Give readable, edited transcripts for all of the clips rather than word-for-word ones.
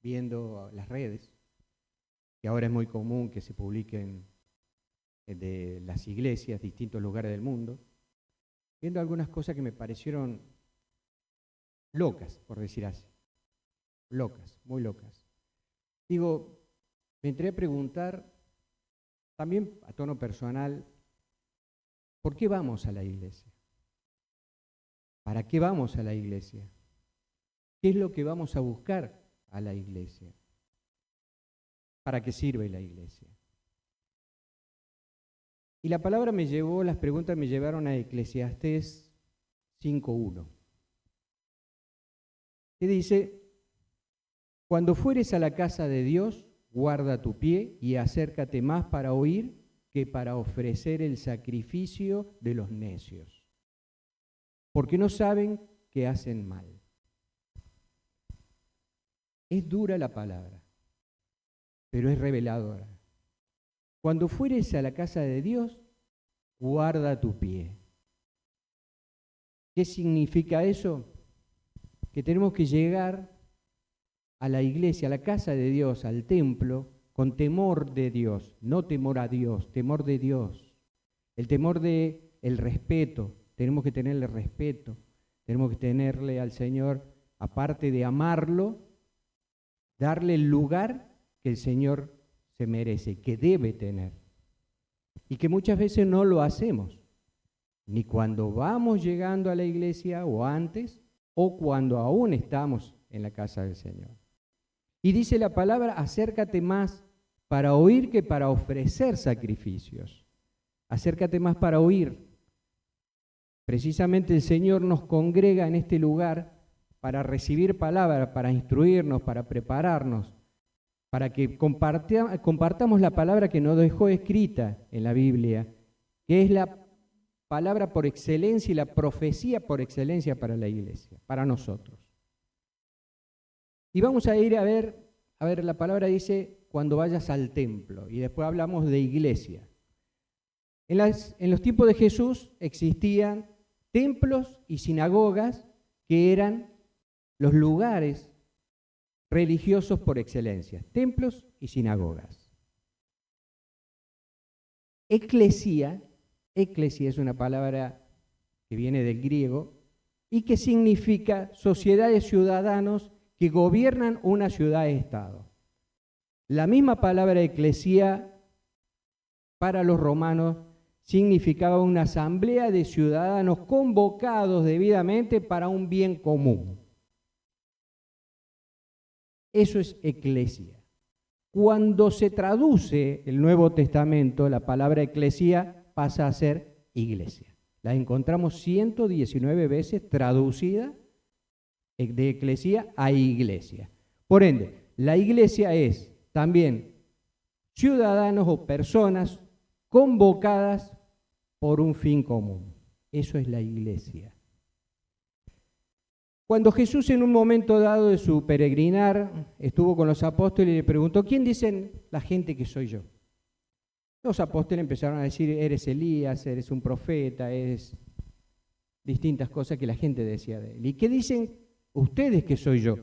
viendo las redes, que ahora es muy común que se publiquen de las iglesias, distintos lugares del mundo, viendo algunas cosas que me parecieron locas, por decir así. Locas, muy locas. Digo, me entré a preguntar, también a tono personal, ¿por qué vamos a la iglesia? ¿Para qué vamos a la iglesia? ¿Qué es lo que vamos a buscar a la iglesia? ¿Para qué sirve la iglesia? Y la palabra me llevó, las preguntas me llevaron a Eclesiastés 5:1, que dice: cuando fueres a la casa de Dios, guarda tu pie y acércate más para oír que para ofrecer el sacrificio de los necios, porque no saben que hacen mal. Es dura la palabra, pero es reveladora. Cuando fueres a la casa de Dios, guarda tu pie. ¿Qué significa eso? Que tenemos que llegar a la iglesia, a la casa de Dios, al templo, con temor de Dios, no temor a Dios, temor de Dios. El temor de el respeto, tenemos que tenerle respeto, tenemos que tenerle al Señor, aparte de amarlo, darle el lugar que el Señor se merece, que debe tener. Y que muchas veces no lo hacemos, ni cuando vamos llegando a la iglesia o antes, o cuando aún estamos en la casa del Señor. Y dice la palabra: acércate más para oír que para ofrecer sacrificios. Acércate más para oír. Precisamente el Señor nos congrega en este lugar para recibir palabra, para instruirnos, para prepararnos, para que compartamos la palabra que nos dejó escrita en la Biblia, que es la palabra por excelencia y la profecía por excelencia para la iglesia, para nosotros. Y vamos a ir a ver, la palabra dice cuando vayas al templo, y después hablamos de iglesia. En los tiempos de Jesús existían templos y sinagogas que eran los lugares religiosos por excelencia, templos y sinagogas. Eclesia es una palabra que viene del griego y que significa sociedad de ciudadanos que gobiernan una ciudad-estado. La misma palabra eclesia para los romanos significaba una asamblea de ciudadanos convocados debidamente para un bien común. Eso es eclesia. Cuando se traduce el Nuevo Testamento, la palabra eclesia pasa a ser iglesia. La encontramos 119 veces traducida de eclesia a iglesia. Por ende, la iglesia es también ciudadanos o personas convocadas por un fin común. Eso es la iglesia. Cuando Jesús en un momento dado de su peregrinar estuvo con los apóstoles y le preguntó: ¿quién dicen la gente que soy yo? Los apóstoles empezaron a decir: eres Elías, eres un profeta, eres distintas cosas que la gente decía de él. ¿Y qué dicen ustedes que soy yo?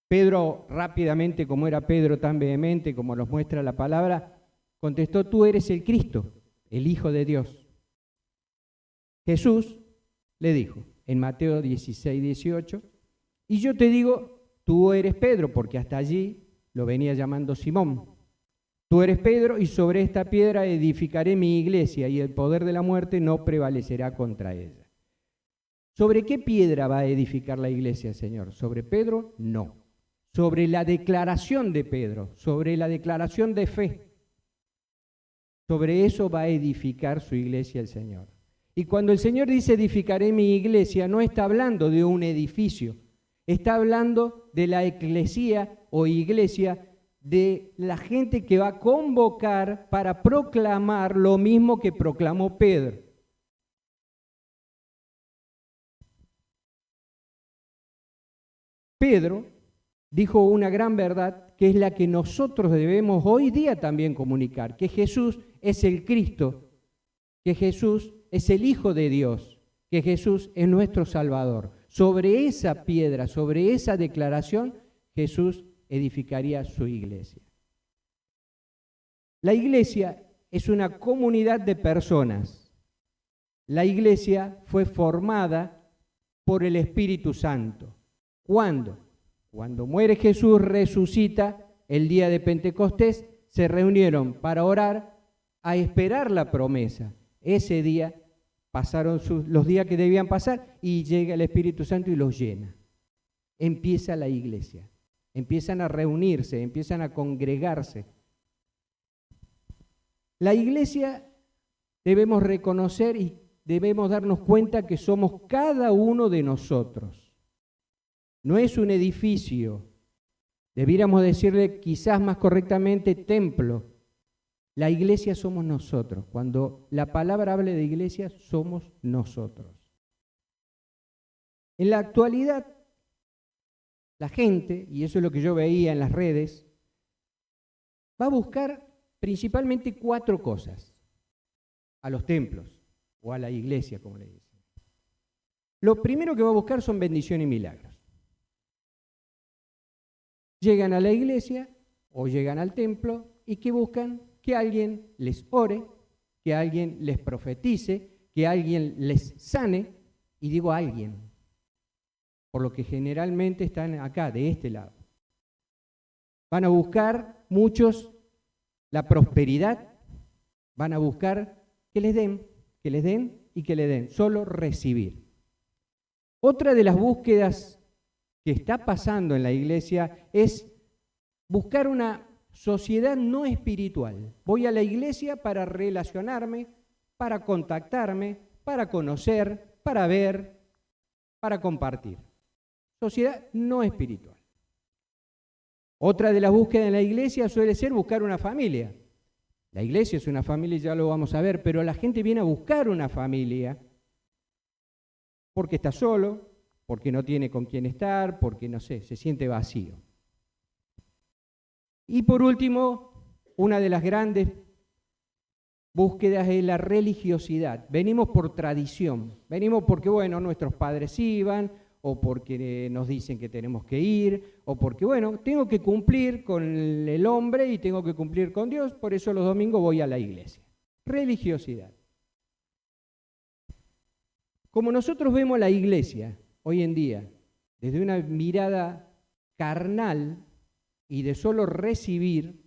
Pedro rápidamente, como era Pedro tan vehemente, como nos muestra la palabra, contestó: tú eres el Cristo, el Hijo de Dios. Jesús le dijo en Mateo 16:18: y yo te digo, tú eres Pedro, porque hasta allí lo venía llamando Simón. Tú eres Pedro, y sobre esta piedra edificaré mi iglesia, y el poder de la muerte no prevalecerá contra ella. ¿Sobre qué piedra va a edificar la iglesia, Señor? ¿Sobre Pedro? No. Sobre la declaración de Pedro, sobre la declaración de fe. Sobre eso va a edificar su iglesia el Señor. Y cuando el Señor dice edificaré mi iglesia, no está hablando de un edificio, está hablando de la eclesía o iglesia, de la gente que va a convocar para proclamar lo mismo que proclamó Pedro. Pedro dijo una gran verdad que es la que nosotros debemos hoy día también comunicar, que Jesús es el Cristo, que Jesús es el Hijo de Dios, que Jesús es nuestro Salvador. Sobre esa piedra, sobre esa declaración, Jesús edificaría su iglesia. La iglesia es una comunidad de personas. La iglesia fue formada por el Espíritu Santo. ¿Cuándo? Cuando muere Jesús, resucita el día de Pentecostés, se reunieron para orar, a esperar la promesa. Ese día pasaron los días que debían pasar y llega el Espíritu Santo y los llena. Empieza la iglesia. Empiezan a reunirse, empiezan a congregarse. La iglesia debemos reconocer y debemos darnos cuenta que somos cada uno de nosotros. No es un edificio, debiéramos decirle quizás más correctamente templo. La iglesia somos nosotros. Cuando la palabra habla de iglesia, somos nosotros. En la actualidad, la gente, y eso es lo que yo veía en las redes, va a buscar principalmente 4 cosas a los templos o a la iglesia, como le dicen. Lo primero que va a buscar son bendición y milagros. Llegan a la iglesia o llegan al templo y ¿qué buscan? Que alguien les ore, que alguien les profetice, que alguien les sane, y digo alguien, por lo que generalmente están acá, de este lado. Van a buscar muchos la prosperidad, van a buscar que les den y que le den, solo recibir. Otra de las búsquedas que está pasando en la iglesia es buscar una sociedad no espiritual. Voy a la iglesia para relacionarme, para contactarme, para conocer, para ver, para compartir. Sociedad no espiritual. Otra de las búsquedas en la iglesia suele ser buscar una familia. La iglesia es una familia, ya lo vamos a ver, pero la gente viene a buscar una familia porque está solo, porque no tiene con quién estar, porque no sé, se siente vacío. Y por último, una de las grandes búsquedas es la religiosidad. Venimos por tradición, venimos porque, bueno, nuestros padres iban, o porque nos dicen que tenemos que ir, o porque, bueno, tengo que cumplir con el hombre y tengo que cumplir con Dios, por eso los domingos voy a la iglesia. Religiosidad. Como nosotros vemos la iglesia hoy en día, desde una mirada carnal y de solo recibir,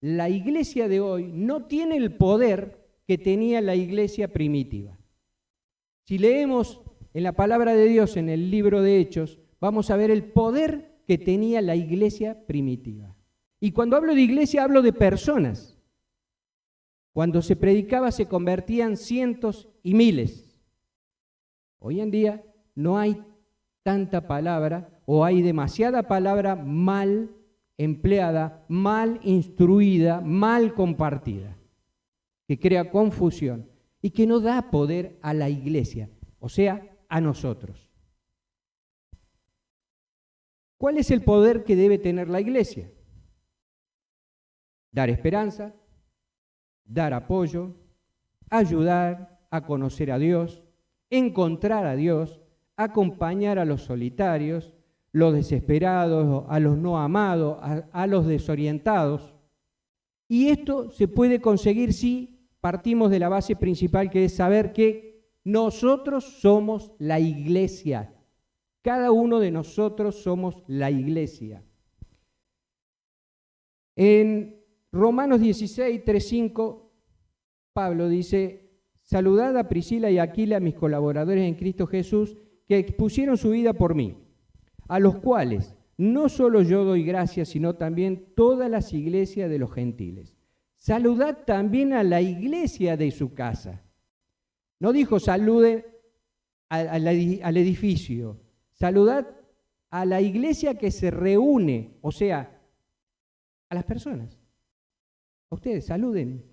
la iglesia de hoy no tiene el poder que tenía la iglesia primitiva. Si leemos en la palabra de Dios, en el libro de Hechos, vamos a ver el poder que tenía la iglesia primitiva. Y cuando hablo de iglesia, hablo de personas. Cuando se predicaba se convertían cientos y miles. Hoy en día no hay tanta palabra o hay demasiada palabra mal empleada, mal instruida, mal compartida, que crea confusión y que no da poder a la iglesia, o sea, a nosotros. ¿Cuál es el poder que debe tener la iglesia? Dar esperanza, dar apoyo, ayudar a conocer a Dios, encontrar a Dios, acompañar a los solitarios, los desesperados, a los no amados, a los desorientados. Y esto se puede conseguir si partimos de la base principal, que es saber que nosotros somos la iglesia. Cada uno de nosotros somos la iglesia. En Romanos 16, 3, 5, Pablo dice: saludad a Priscila y a Aquila, mis colaboradores en Cristo Jesús, que expusieron su vida por mí, a los cuales no solo yo doy gracias, sino también todas las iglesias de los gentiles. Saludad también a la iglesia de su casa. No dijo saluden al edificio, saludad a la iglesia que se reúne, o sea, a las personas. A ustedes, saluden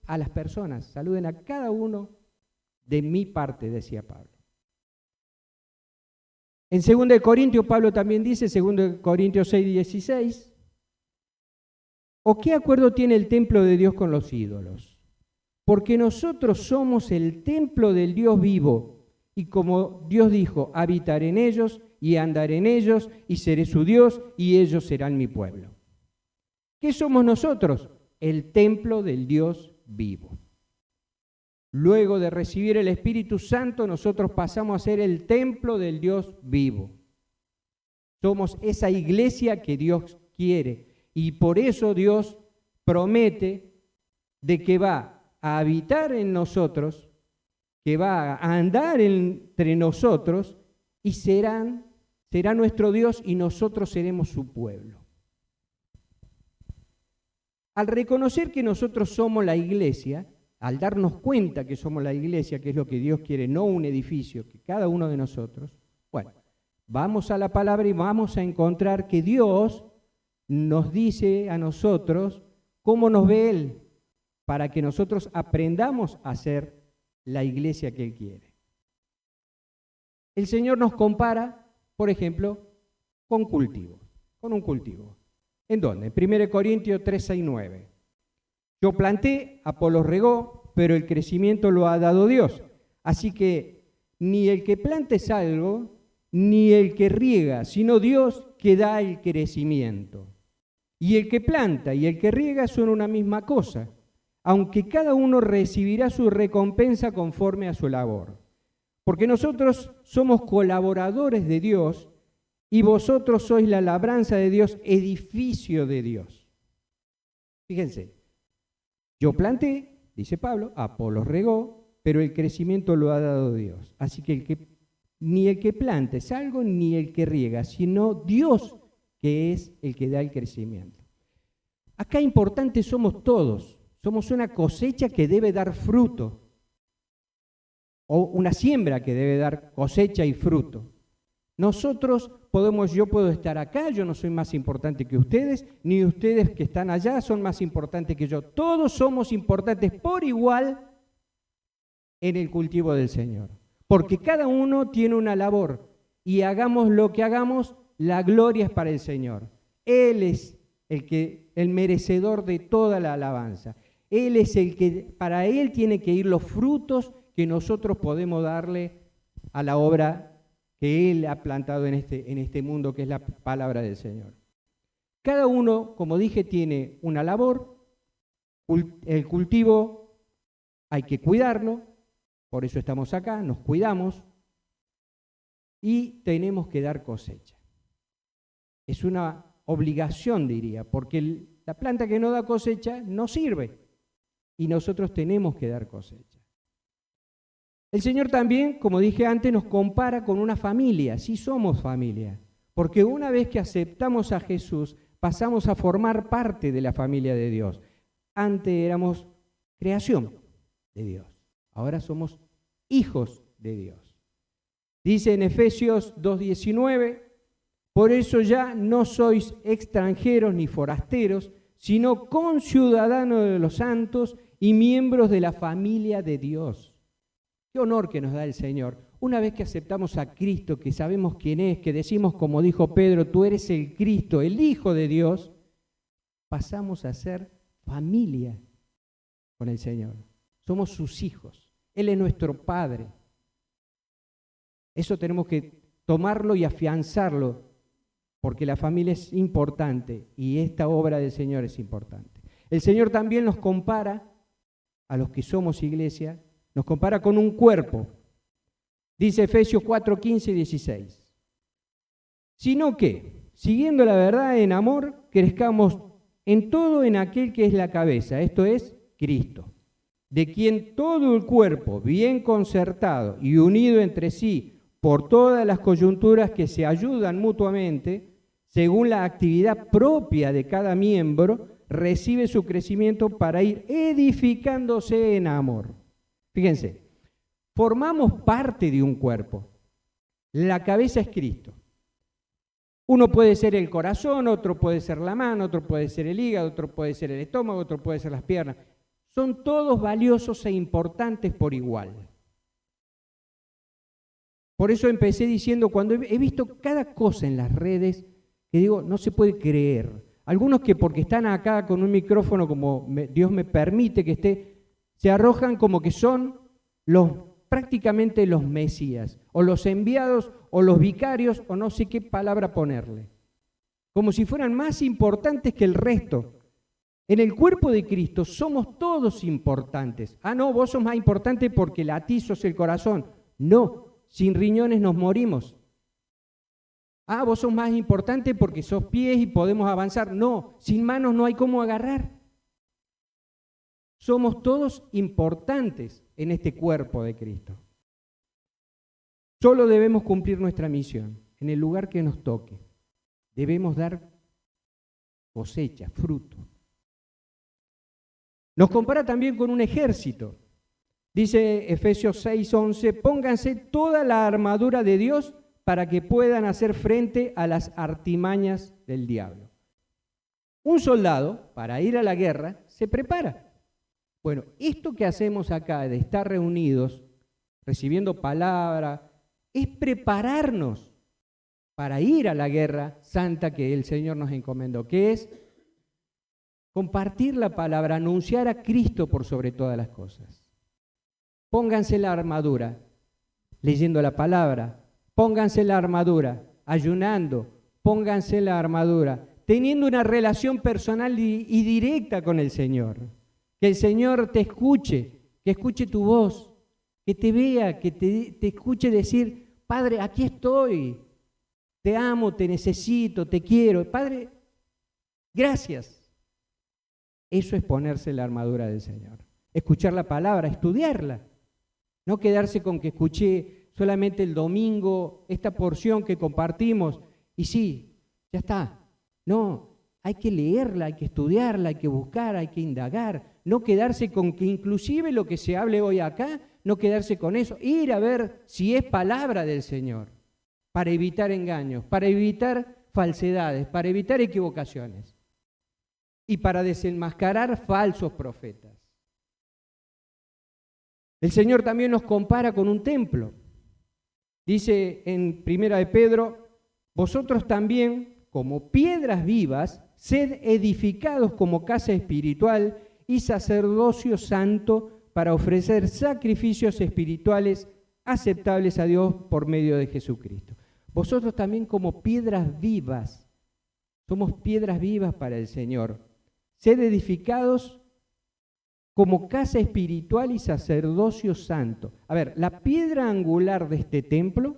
a las personas, saluden a cada uno de mi parte, decía Pablo. En 2 Corintios, Pablo también dice, 2 Corintios 6, 16, ¿o qué acuerdo tiene el templo de Dios con los ídolos? Porque nosotros somos el templo del Dios vivo, y como Dios dijo, habitar en ellos, y andaré en ellos, y seré su Dios, y ellos serán mi pueblo. ¿Qué somos nosotros? El templo del Dios vivo. Luego de recibir el Espíritu Santo, nosotros pasamos a ser el templo del Dios vivo. Somos esa iglesia que Dios quiere, y por eso Dios promete de que va a habitar en nosotros, que va a andar entre nosotros, y será nuestro Dios y nosotros seremos su pueblo. Al reconocer que nosotros somos la iglesia, al darnos cuenta que somos la iglesia, que es lo que Dios quiere, no un edificio, que cada uno de nosotros, bueno, vamos a la palabra y vamos a encontrar que Dios nos dice a nosotros cómo nos ve Él, para que nosotros aprendamos a ser la iglesia que Él quiere. El Señor nos compara, por ejemplo, con un cultivo. ¿En dónde? En 1 Corintios 3, 6, 9. Yo planté, Apolos regó, pero el crecimiento lo ha dado Dios. Así que ni el que planta es algo, ni el que riega, sino Dios que da el crecimiento. Y el que planta y el que riega son una misma cosa, aunque cada uno recibirá su recompensa conforme a su labor. Porque nosotros somos colaboradores de Dios y vosotros sois la labranza de Dios, edificio de Dios. Fíjense, yo planté, dice Pablo, Apolos regó, pero el crecimiento lo ha dado Dios. Así que ni el que planta es algo, ni el que riega, sino Dios que es el que da el crecimiento. Acá importantes somos todos. Somos una cosecha que debe dar fruto, o una siembra que debe dar cosecha y fruto. Nosotros yo puedo estar acá, yo no soy más importante que ustedes, ni ustedes que están allá son más importantes que yo. Todos somos importantes por igual en el cultivo del Señor, porque cada uno tiene una labor, y hagamos lo que hagamos, la gloria es para el Señor. Él es el merecedor de toda la alabanza. Él es el que, para Él tiene que ir los frutos que nosotros podemos darle a la obra que Él ha plantado en este mundo, que es la palabra del Señor. Cada uno, como dije, tiene una labor. El cultivo hay que cuidarlo, por eso estamos acá, nos cuidamos y tenemos que dar cosecha. Es una obligación, diría, porque la planta que no da cosecha no sirve y nosotros tenemos que dar cosecha. El Señor también, como dije antes, nos compara con una familia. Sí somos familia, porque una vez que aceptamos a Jesús, pasamos a formar parte de la familia de Dios. Antes éramos creación de Dios, ahora somos hijos de Dios. Dice en Efesios 2:19, por eso ya no sois extranjeros ni forasteros, sino conciudadanos de los santos y miembros de la familia de Dios. Qué honor que nos da el Señor. Una vez que aceptamos a Cristo, que sabemos quién es, que decimos como dijo Pedro, tú eres el Cristo, el Hijo de Dios, pasamos a ser familia con el Señor. Somos sus hijos. Él es nuestro Padre. Eso tenemos que tomarlo y afianzarlo, porque la familia es importante y esta obra del Señor es importante. El Señor también nos compara, a los que somos iglesia, nos compara con un cuerpo. Dice Efesios 4, 15 y 16. Sino que, siguiendo la verdad en amor, crezcamos en todo en aquel que es la cabeza, esto es Cristo, de quien todo el cuerpo, bien concertado y unido entre sí por todas las coyunturas que se ayudan mutuamente, según la actividad propia de cada miembro, recibe su crecimiento para ir edificándose en amor. Fíjense, formamos parte de un cuerpo. La cabeza es Cristo. Uno puede ser el corazón, otro puede ser la mano, otro puede ser el hígado, otro puede ser el estómago, otro puede ser las piernas. Son todos valiosos e importantes por igual. Por eso empecé diciendo, cuando he visto cada cosa en las redes, que digo, no se puede creer. Algunos que porque están acá con un micrófono, como Dios me permite que esté, se arrojan como que son los prácticamente los mesías, o los enviados, o los vicarios, o no sé qué palabra ponerle. Como si fueran más importantes que el resto. En el cuerpo de Cristo somos todos importantes. Ah, no, vos sos más importante porque latís, sos el corazón. No, sin riñones nos morimos. Ah, vos sos más importante porque sos pies y podemos avanzar. No, sin manos no hay cómo agarrar. Somos todos importantes en este cuerpo de Cristo. Solo debemos cumplir nuestra misión en el lugar que nos toque. Debemos dar cosecha, fruto. Nos compara también con un ejército. Dice Efesios 6:11, pónganse toda la armadura de Dios para que puedan hacer frente a las artimañas del diablo. Un soldado, para ir a la guerra, se prepara. Bueno, esto que hacemos acá de estar reunidos, recibiendo palabra, es prepararnos para ir a la guerra santa que el Señor nos encomendó, que es compartir la palabra, anunciar a Cristo por sobre todas las cosas. Pónganse la armadura, leyendo la palabra, pónganse la armadura, ayunando, pónganse la armadura, teniendo una relación personal y directa con el Señor. Que el Señor te escuche, que escuche tu voz, que te vea, que te escuche decir, Padre, aquí estoy, te amo, te necesito, te quiero. Padre, gracias. Eso es ponerse la armadura del Señor. Escuchar la palabra, estudiarla. No quedarse con que escuché solamente el domingo esta porción que compartimos y sí, ya está. No, hay que leerla, hay que estudiarla, hay que buscar, hay que indagar. No quedarse con que inclusive lo que se hable hoy acá, no quedarse con eso. Ir a ver si es palabra del Señor para evitar engaños, para evitar falsedades, para evitar equivocaciones y para desenmascarar falsos profetas. El Señor también nos compara con un templo. Dice en 1 de Pedro, vosotros también, como piedras vivas, sed edificados como casa espiritual y sacerdocio santo para ofrecer sacrificios espirituales aceptables a Dios por medio de Jesucristo. Vosotros también como piedras vivas, somos piedras vivas para el Señor. Sed edificados como casa espiritual y sacerdocio santo. A ver, la piedra angular de este templo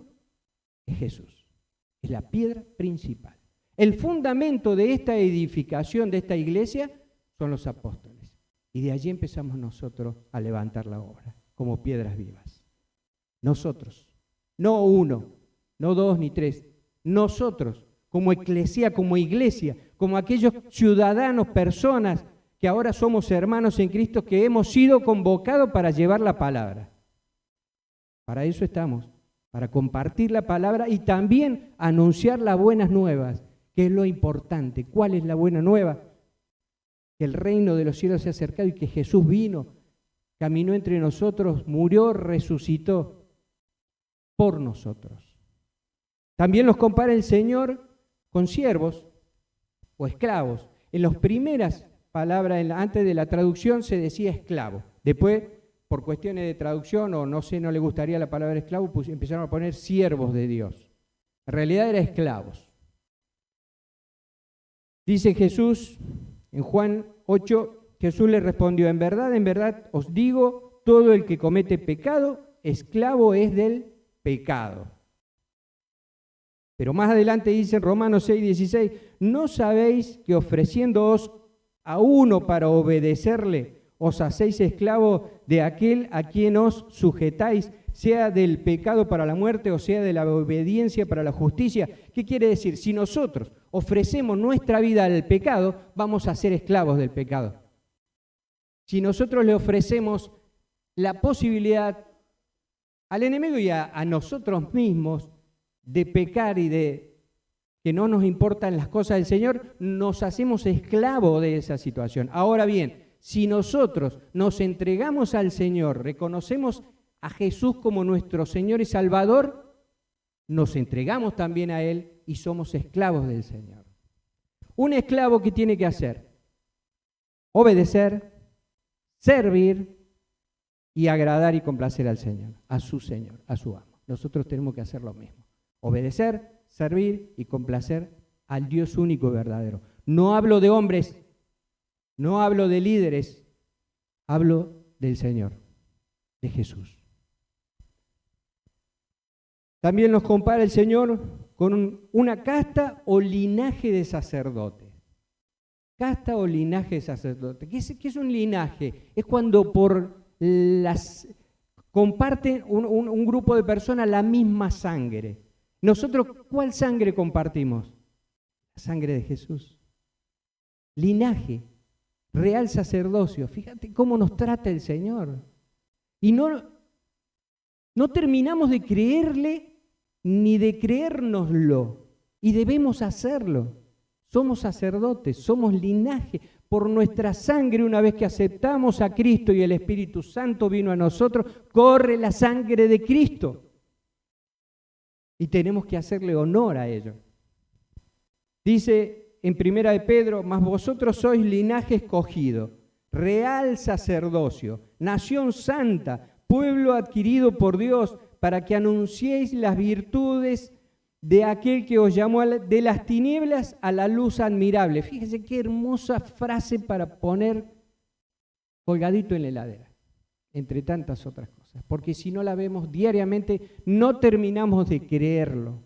es Jesús. Es la piedra principal. El fundamento de esta edificación, de esta iglesia, son los apóstoles. Y de allí empezamos nosotros a levantar la obra, como piedras vivas. Nosotros, no uno, no dos ni tres, nosotros, como eclesía, como iglesia, como aquellos ciudadanos, personas que ahora somos hermanos en Cristo, que hemos sido convocados para llevar la palabra. Para eso estamos, para compartir la palabra y también anunciar las buenas nuevas, que es lo importante. ¿Cuál es la buena nueva? Que el reino de los cielos se ha acercado y que Jesús vino, caminó entre nosotros, murió, resucitó por nosotros. También los compara el Señor con siervos o esclavos. En las primeras palabras, antes de la traducción se decía esclavo. Después, por cuestiones de traducción o no sé, no le gustaría la palabra esclavo, pues empezaron a poner siervos de Dios. En realidad era esclavos. Dice Jesús, en Juan 8, Jesús le respondió, en verdad os digo, todo el que comete pecado, esclavo es del pecado. Pero más adelante dice en Romanos 6:16, ¿no sabéis que ofreciéndoos a uno para obedecerle, os hacéis esclavos de aquel a quien os sujetáis, sea del pecado para la muerte o sea de la obediencia para la justicia? ¿Qué quiere decir? Si nosotros ofrecemos nuestra vida al pecado, vamos a ser esclavos del pecado. Si nosotros le ofrecemos la posibilidad al enemigo y a nosotros mismos de pecar y de que no nos importan las cosas del Señor, nos hacemos esclavos de esa situación. Ahora bien, si nosotros nos entregamos al Señor, reconocemos a Jesús como nuestro Señor y Salvador, nos entregamos también a Él y somos esclavos del Señor. Un esclavo, ¿qué tiene que hacer? Obedecer, servir, y agradar y complacer al Señor, a su amo. Nosotros tenemos que hacer lo mismo. Obedecer, servir y complacer al Dios único y verdadero. No hablo de hombres, no hablo de líderes, hablo del Señor, de Jesús. También nos compara el Señor con una casta o linaje de sacerdotes. Casta o linaje de sacerdotes. ¿Qué es un linaje? Es cuando comparten un grupo de personas la misma sangre. Nosotros, ¿cuál sangre compartimos? La sangre de Jesús. Linaje, real sacerdocio. Fíjate cómo nos trata el Señor. Y no terminamos de creerle ni de creérnoslo. Y debemos hacerlo. Somos sacerdotes, somos linaje. Por nuestra sangre, una vez que aceptamos a Cristo y el Espíritu Santo vino a nosotros, corre la sangre de Cristo. Y tenemos que hacerle honor a ello. Dice en 1 de Pedro, mas vosotros sois linaje escogido, real sacerdocio, nación santa, pueblo adquirido por Dios, para que anunciéis las virtudes de aquel que os llamó de las tinieblas a la luz admirable. Fíjese qué hermosa frase para poner colgadito en la heladera, entre tantas otras cosas, porque si no la vemos diariamente no terminamos de creerlo.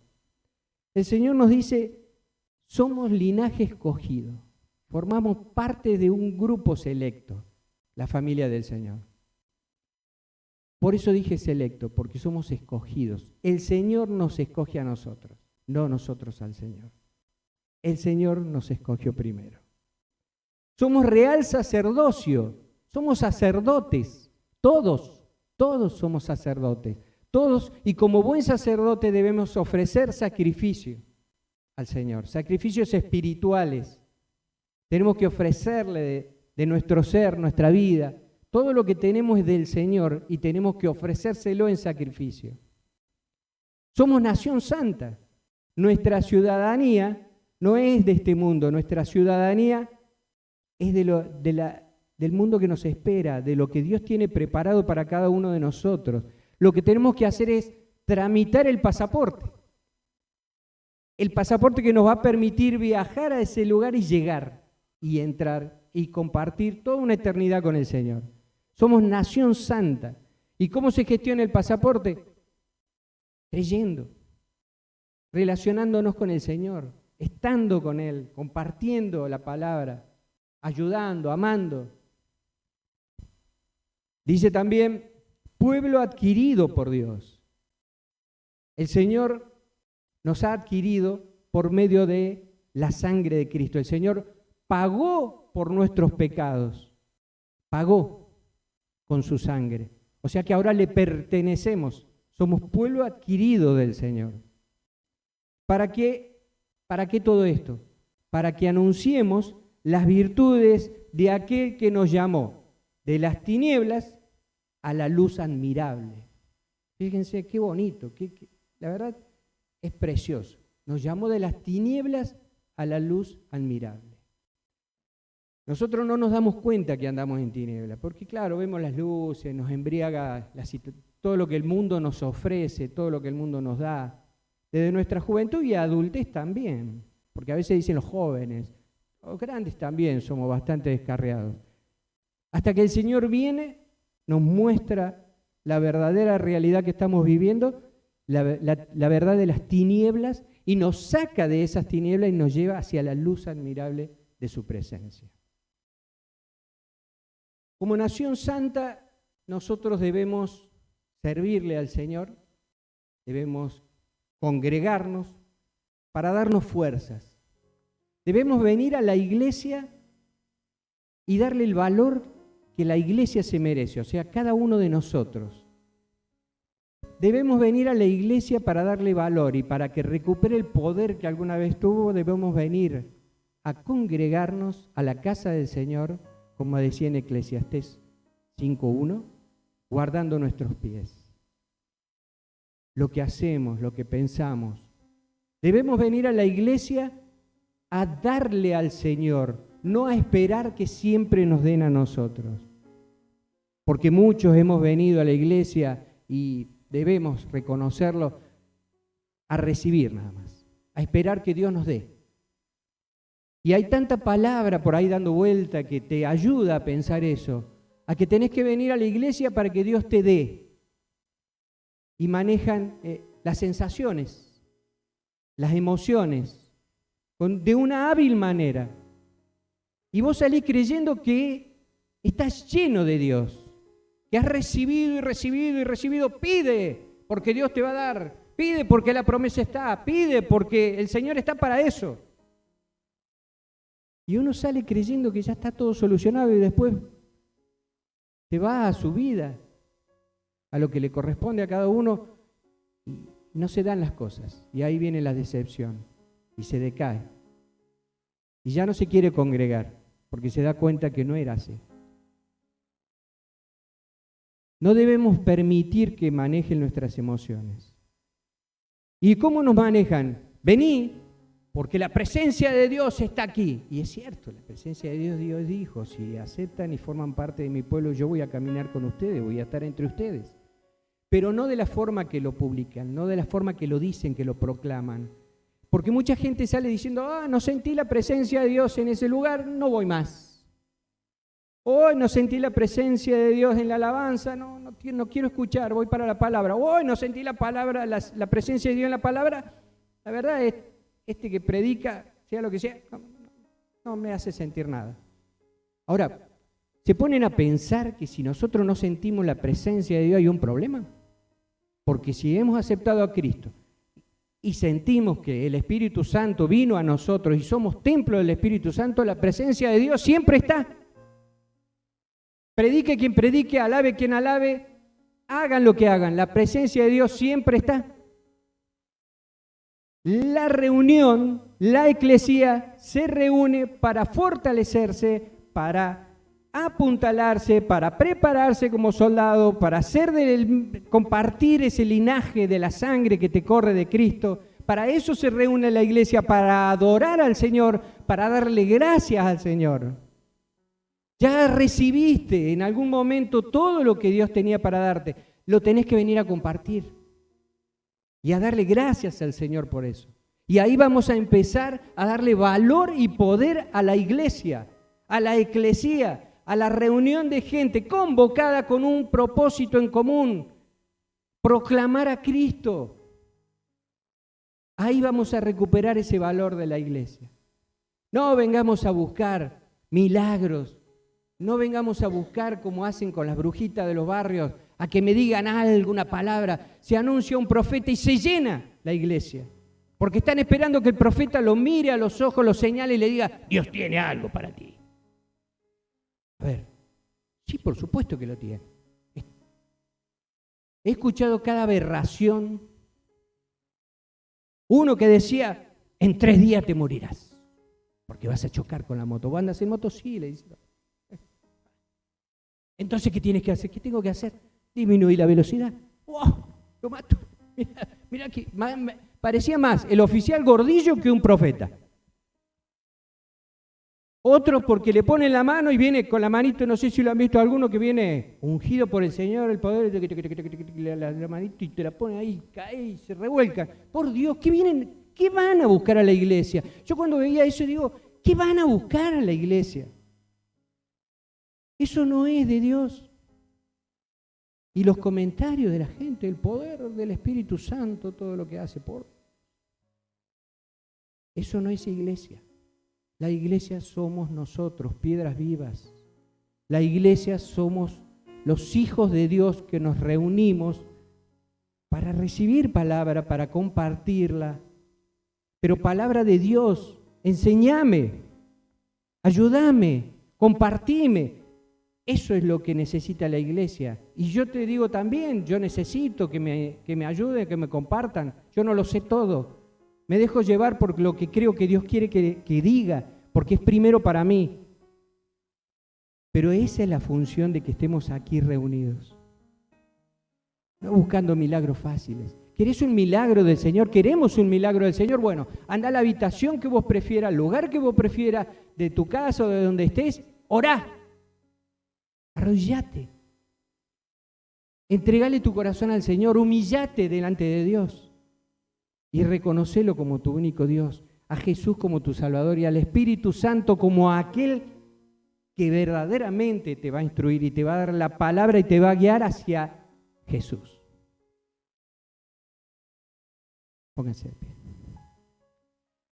El Señor nos dice, somos linaje escogido, formamos parte de un grupo selecto, la familia del Señor. Por eso dije selecto, porque somos escogidos. El Señor nos escoge a nosotros, no nosotros al Señor. El Señor nos escogió primero. Somos real sacerdocio, somos sacerdotes, todos somos sacerdotes, todos, y como buen sacerdote debemos ofrecer sacrificio al Señor, sacrificios espirituales. Tenemos que ofrecerle de nuestro ser, nuestra vida. Todo lo que tenemos es del Señor y tenemos que ofrecérselo en sacrificio. Somos nación santa. Nuestra ciudadanía no es de este mundo, nuestra ciudadanía es del mundo que nos espera, de lo que Dios tiene preparado para cada uno de nosotros. Lo que tenemos que hacer es tramitar el pasaporte. El pasaporte que nos va a permitir viajar a ese lugar y llegar y entrar y compartir toda una eternidad con el Señor. Somos nación santa. ¿Y cómo se gestiona el pasaporte? Creyendo, relacionándonos con el Señor, estando con Él, compartiendo la palabra, ayudando, amando. Dice también, pueblo adquirido por Dios. El Señor nos ha adquirido por medio de la sangre de Cristo. El Señor pagó por nuestros pecados, pagó con su sangre. O sea que ahora le pertenecemos, somos pueblo adquirido del Señor. ¿Para qué todo esto? Para que anunciemos las virtudes de aquel que nos llamó de las tinieblas a la luz admirable. Fíjense qué bonito, la verdad es precioso. Nos llamó de las tinieblas a la luz admirable. Nosotros no nos damos cuenta que andamos en tinieblas, porque claro, vemos las luces, nos embriaga todo lo que el mundo nos ofrece, todo lo que el mundo nos da, desde nuestra juventud y adultez también, porque a veces dicen los jóvenes, los grandes también somos bastante descarriados. Hasta que el Señor viene, nos muestra la verdadera realidad que estamos viviendo, la verdad de las tinieblas, y nos saca de esas tinieblas y nos lleva hacia la luz admirable de su presencia. Como nación santa, nosotros debemos servirle al Señor, debemos congregarnos para darnos fuerzas. Debemos venir a la iglesia y darle el valor que la iglesia se merece, o sea, cada uno de nosotros. Debemos venir a la iglesia para darle valor y para que recupere el poder que alguna vez tuvo, debemos venir a congregarnos a la casa del Señor, como decía en Eclesiastés 5:1, guardando nuestros pies. Lo que hacemos, lo que pensamos. Debemos venir a la iglesia a darle al Señor, no a esperar que siempre nos den a nosotros. porque muchos hemos venido a la iglesia y debemos reconocerlo, a recibir nada más, a esperar que Dios nos dé. Y hay tanta palabra por ahí dando vuelta que te ayuda a pensar eso, a que tenés que venir a la iglesia para que Dios te dé. Y manejan las sensaciones, las emociones, de una hábil manera. Y vos salís creyendo que estás lleno de Dios, que has recibido y recibido y recibido. Pide, porque Dios te va a dar. Pide porque la promesa está. Pide porque el Señor está para eso. Y uno sale creyendo que ya está todo solucionado y después se va a su vida, a lo que le corresponde a cada uno, y no se dan las cosas. Y ahí viene la decepción y se decae. Y ya no se quiere congregar porque se da cuenta que no era así. No debemos permitir que manejen nuestras emociones. ¿Y cómo nos manejan? Vení, porque la presencia de Dios está aquí. Y es cierto, la presencia de Dios, Dios dijo, si aceptan y forman parte de mi pueblo, yo voy a caminar con ustedes, voy a estar entre ustedes. Pero no de la forma que lo publican, no de la forma que lo dicen, que lo proclaman. Porque mucha gente sale diciendo, no sentí la presencia de Dios en ese lugar, no voy más. Hoy no sentí la presencia de Dios en la alabanza, no quiero escuchar, voy para la palabra. Hoy no sentí la presencia de Dios en la palabra. La verdad es, que predica, sea lo que sea, no me hace sentir nada. Ahora, ¿se ponen a pensar que si nosotros no sentimos la presencia de Dios hay un problema? Porque si hemos aceptado a Cristo y sentimos que el Espíritu Santo vino a nosotros y somos templo del Espíritu Santo, la presencia de Dios siempre está. Predique quien predique, alabe quien alabe, hagan lo que hagan, la presencia de Dios siempre está. La reunión, la eclesía, se reúne para fortalecerse, para apuntalarse, para prepararse como soldado, para compartir ese linaje de la sangre que te corre de Cristo. Para eso se reúne la iglesia, para adorar al Señor, para darle gracias al Señor. Ya recibiste en algún momento todo lo que Dios tenía para darte. Lo tenés que venir a compartir y a darle gracias al Señor por eso. Y ahí vamos a empezar a darle valor y poder a la iglesia, a la eclesía, a la reunión de gente convocada con un propósito en común, proclamar a Cristo. Ahí vamos a recuperar ese valor de la iglesia. No vengamos a buscar milagros. No vengamos a buscar como hacen con las brujitas de los barrios, a que me digan algo, una palabra. Se anuncia un profeta y se llena la iglesia. Porque están esperando que el profeta lo mire a los ojos, lo señale y le diga, Dios tiene algo para ti. A ver, sí, por supuesto que lo tiene. He escuchado cada aberración. Uno que decía, en 3 días te morirás, porque vas a chocar con la moto. ¿Vos andas en moto? Sí, le dice. Entonces, ¿qué tienes que hacer? ¿Qué tengo que hacer? Disminuir la velocidad. ¡Wow! Lo mato. Mira que parecía más el oficial Gordillo que un profeta. Otro porque le ponen la mano y viene con la manito, no sé si lo han visto alguno, que viene ungido por el Señor, el poder, la manito y te la pone ahí, cae y se revuelca. Por Dios, ¿qué van a buscar a la iglesia? Yo cuando veía eso digo, ¿qué van a buscar a la iglesia? Eso no es de Dios. Y los comentarios de la gente, el poder del Espíritu Santo, todo lo que hace por... Eso no es iglesia. La iglesia somos nosotros, piedras vivas. La iglesia somos los hijos de Dios que nos reunimos para recibir palabra, para compartirla. Pero palabra de Dios, enséñame, ayúdame, compartime. Eso es lo que necesita la iglesia. Y yo te digo también, yo necesito que me ayuden, que me compartan. Yo no lo sé todo. Me dejo llevar por lo que creo que Dios quiere que diga, porque es primero para mí. Pero esa es la función de que estemos aquí reunidos. No buscando milagros fáciles. ¿Querés un milagro del Señor? ¿Queremos un milagro del Señor? Bueno, anda a la habitación que vos prefieras, al lugar que vos prefieras, de tu casa o de donde estés, orá. Arrodillate Entregale tu corazón al Señor, humillate delante de Dios y reconocelo como tu único Dios, a Jesús como tu Salvador y al Espíritu Santo como aquel que verdaderamente te va a instruir y te va a dar la palabra y te va a guiar hacia Jesús. Pónganse de pie.